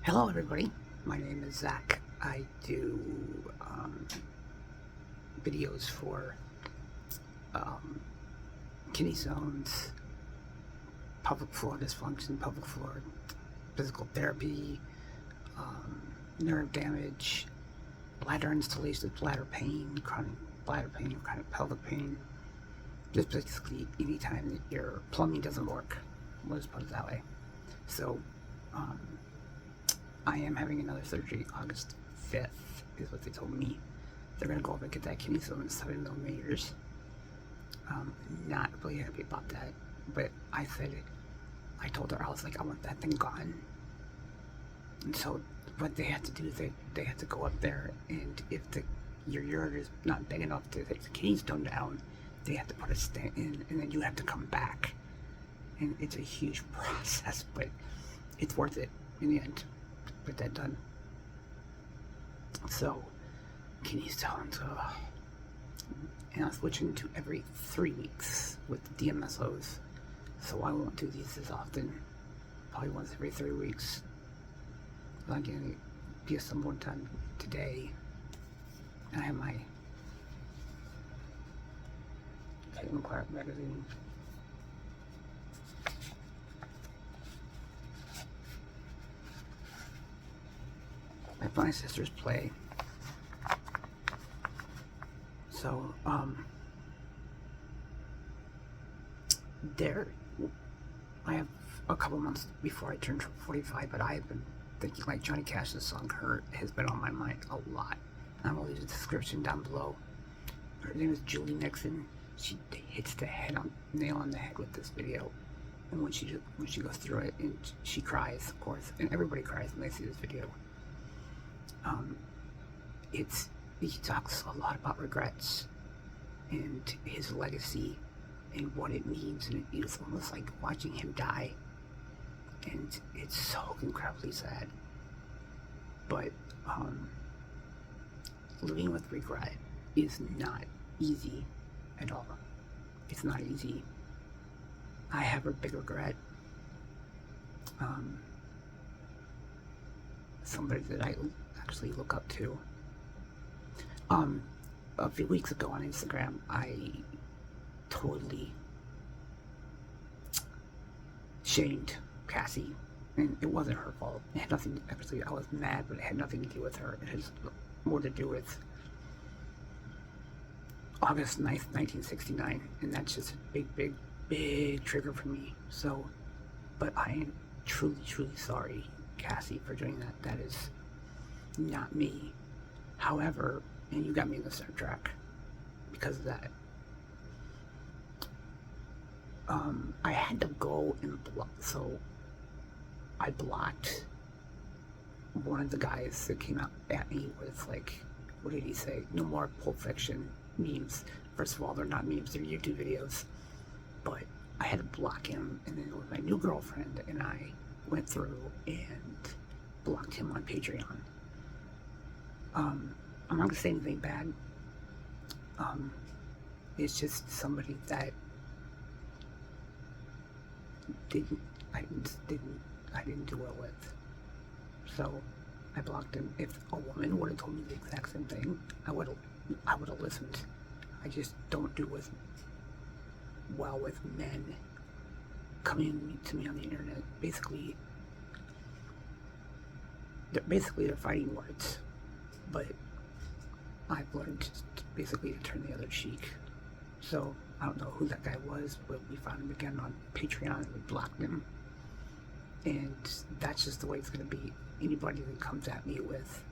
Hello, everybody. My name is Zach. I do videos for kidney stones, pelvic floor dysfunction, pelvic floor physical therapy, nerve damage, bladder installation, bladder pain, chronic bladder pain, chronic pelvic pain. Just basically anytime that your plumbing doesn't work. We'll just put it that way. So, I am having another surgery August 5th, is what they told me. They're going to go over and get that kidney stone in 7 millimeters. Not really happy about that, but I told her, I was like, I want that thing gone. And so what they have to do is they have to go up there, and if your ureter is not big enough to take the kidney stone down, they have to put a stent in, and then you have to come back. And it's a huge process, but it's worth it in the end. Get that done. So, kidney stones, and I'm switching to every 3 weeks with the DMSOs. So I won't do these as often. Probably once every 3 weeks. I'm gonna get some more done today. I have my Tate magazine. My sisters play. So, I have a couple months before I turn 45, but I've been thinking, like, Johnny Cash's song Hurt has been on my mind a lot. I'm gonna leave the description down below. Her name is Julie Nixon. She hits the nail on the head with this video. And when she goes through it, and she cries, of course, and everybody cries when they see this video. He talks a lot about regrets and his legacy and what it means, and it's almost like watching him die, and it's so incredibly sad. But living with regret is not easy at all. It's not easy. I have a big regret. Somebody that I actually look up to. A few weeks ago on Instagram, I totally shamed Cassie, and it wasn't her fault. It had nothing. Actually, I was mad, but it had nothing to do with her. It has more to do with August 9th, 1969, and that's just a big trigger for me. So, but I am truly sorry, Cassie, for doing that. That is not me. However, and you got me in the center track because of that. I had to go and block, so I blocked one of the guys that came out at me with, like, what did he say? No more Pulp Fiction memes. First of all, they're not memes, they're YouTube videos. But I had to block him, and then with my new girlfriend and I went through and blocked him on Patreon. I'm not gonna say anything bad. It's just somebody that I didn't do well with. So I blocked him. If a woman would have told me the exact same thing, I would have listened. I just don't do well with men coming to me on the internet. Basically they're fighting words, but I've learned basically to turn the other cheek. So I don't know who that guy was, but we found him again on Patreon and we blocked him. And that's just the way it's going to be. Anybody that comes at me with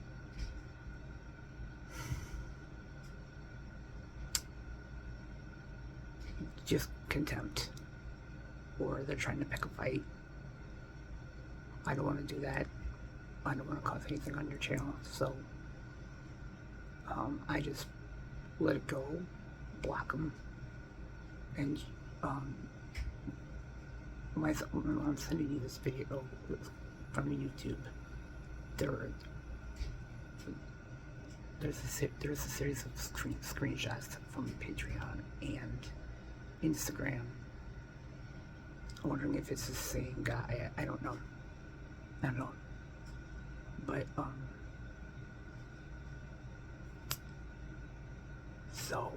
just contempt, or they're trying to pick a fight, I don't want to do that. I don't want to cause anything on your channel. So I just let it go, block them, and when I'm sending you this video from YouTube, there's a series of screenshots from Patreon and Instagram. I'm wondering if it's the same guy. I don't know. But, so,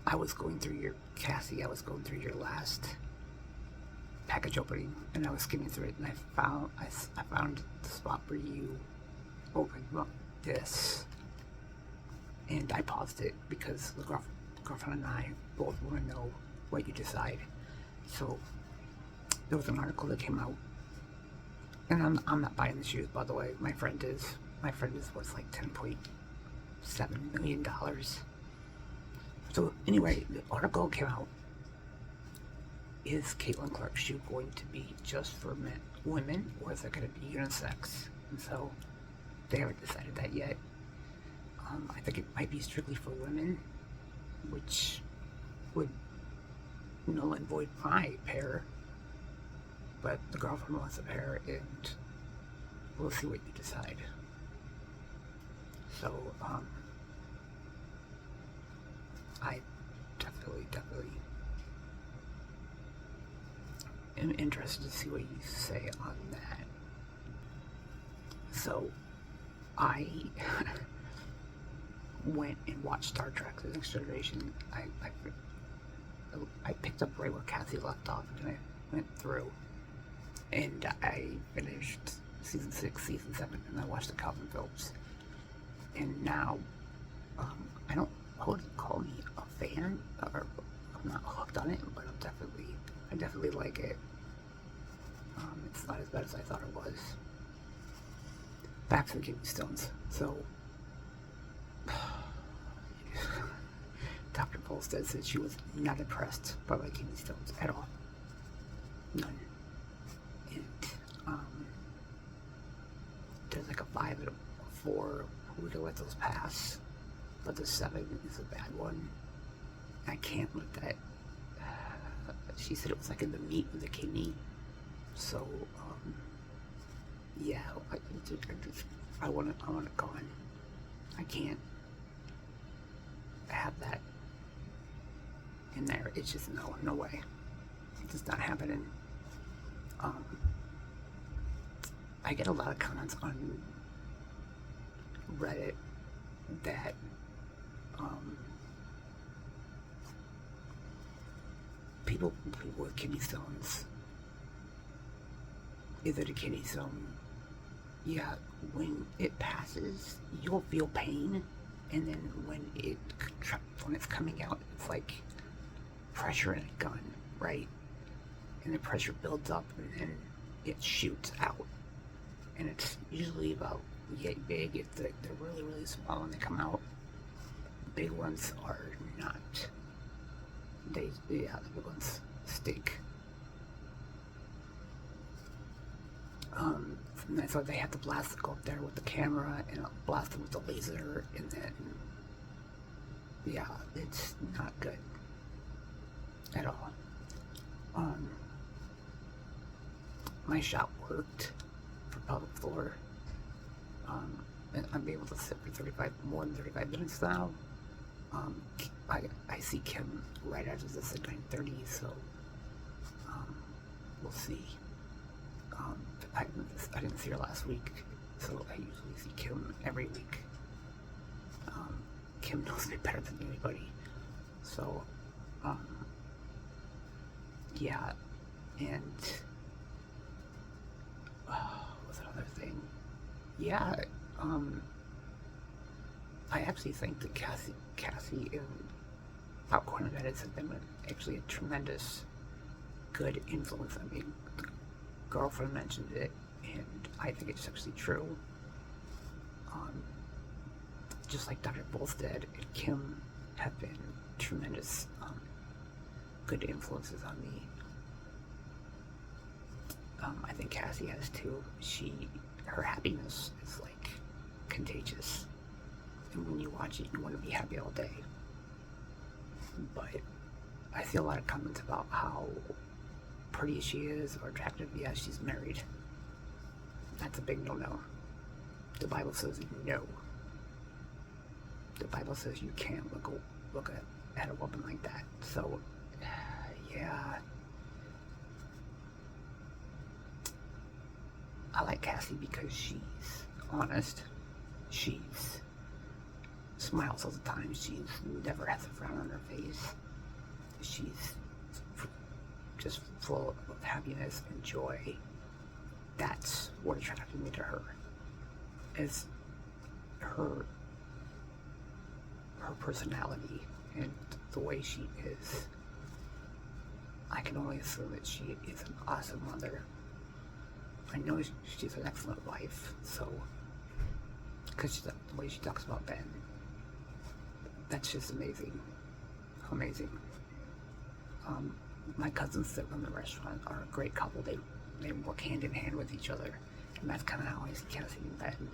I was going through your, Cassie, I was going through your last package opening, and I was skimming through it, and I found the spot where you opened up this, and I paused it because the girlfriend and I both want to know what you decide. So there was an article that came out, and I'm not buying the shoes, by the way. My friend is worth like $10.7 million. So anyway, the article came out. Is Caitlin Clark's shoe going to be just for women, or is it going to be unisex? And so they haven't decided that yet. I think it might be strictly for women, which would null and void my pair. But the girlfriend wants a pair, and we'll see what you decide. So, I definitely am interested to see what you say on that. So, I went and watched Star Trek: The Next Generation. I picked up right where Cassie left off, and I went through, and I finished season 6, season 7, and I watched the Calvin Phillips. And now, I wouldn't call me a fan, or I'm not hooked on it, but I definitely like it. It's not as bad as I thought it was. Back to the kidney stones. So, Dr. Vollstedt said she was not impressed by my kidney stones at all. None. And, there's like a 5 and a 4. We can let those pass. But the 7 is a bad one. I can't let that. She said it was like in the meat of the kidney. So, yeah, I want it gone. I can't have that in there. It's just no way. It's just not happening. I get a lot of comments on Reddit that people with kidney stones, is it a kidney stone? Yeah, when it passes, you'll feel pain, and then when it's coming out, it's like pressure in a gun, right? And the pressure builds up, and then it shoots out, and it's usually about yay big. They're really, really small when they come out. The big ones are not. The big ones stink. So they have to go up there with the camera and blast them with the laser, and then, yeah, it's not good at all. My shot worked for pelvic floor. And I'm able to sit for more than 35 minutes now. I see Kim right after this at 9:30, so we'll see. I didn't see her last week, so I usually see Kim every week. Kim knows me better than anybody, so yeah. And what's another thing? Yeah, I actually think that Cassie and Popcorn and Edits have been actually a tremendous good influence. I mean, the girlfriend mentioned it, and I think it's actually true. Just like Dr. Vollstedt and Kim have been tremendous good influences on me. I think Cassie has too. Her happiness is like contagious, and when you watch it, you want to be happy all day. But I see a lot of comments about how pretty she is or attractive. Yeah, she's married. That's a big no-no. The Bible says no. The Bible says you can't look at a woman like that. So, yeah, I like Cassie because she's honest. She's smiles all the time. She's never has a frown on her face. She's just full of happiness and joy. That's what attracted me to her. Is her personality and the way she is. I can only assume that she is an awesome mother. I know she's an excellent wife, so, because the way she talks about Ben, that's just amazing. Amazing. My cousins that run the restaurant are a great couple. They work hand in hand with each other, and that's kind of how I see Cassie and Ben,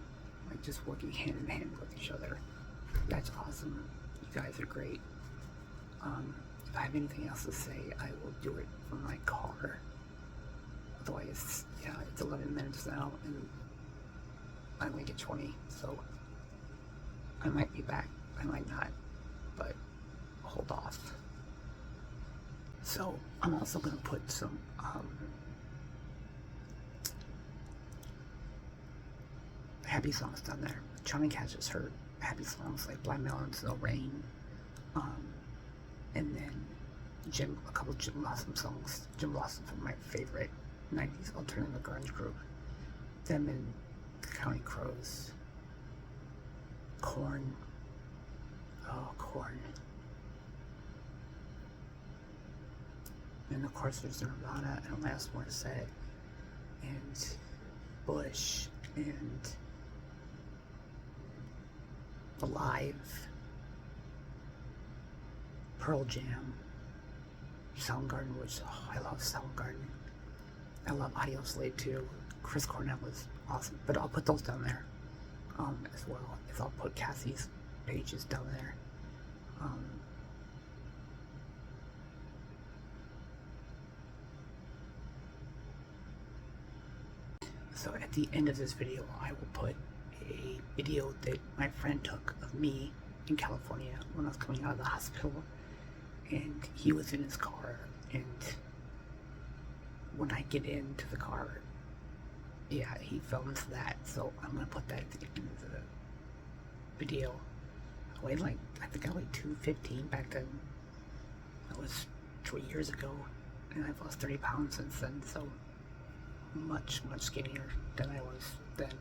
like just working hand in hand with each other. That's awesome. You guys are great. If I have anything else to say, I will do it from my car. Otherwise, yeah, it's 11 minutes now, and I only get 20, so I might be back, I might not, but hold off. So, I'm also going to put some, happy songs down there. Johhnny catches her happy songs like Blind Melons, No Rain, and then a couple Jim Blossom songs. Jim Blossom's my favorite 90s alternative grunge group. Them and County Crows. Korn. Oh, Korn. And of course there's Nirvana and Alanis Morissette and Bush and Alive, Pearl Jam, Soundgarden, which, I love Soundgarden. I love Audio Slave too. Chris Cornell was awesome, but I'll put those down there as well as I'll put Cassie's pages down there. So at the end of this video, I will put a video that my friend took of me in California when I was coming out of the hospital, and he was in his car, and when I get into the car, yeah, he films that, so I'm gonna put that at the end of the video. I weighed I think I weighed 215 back then. That was 3 years ago, and I've lost 30 pounds since then, so much skinnier than I was then.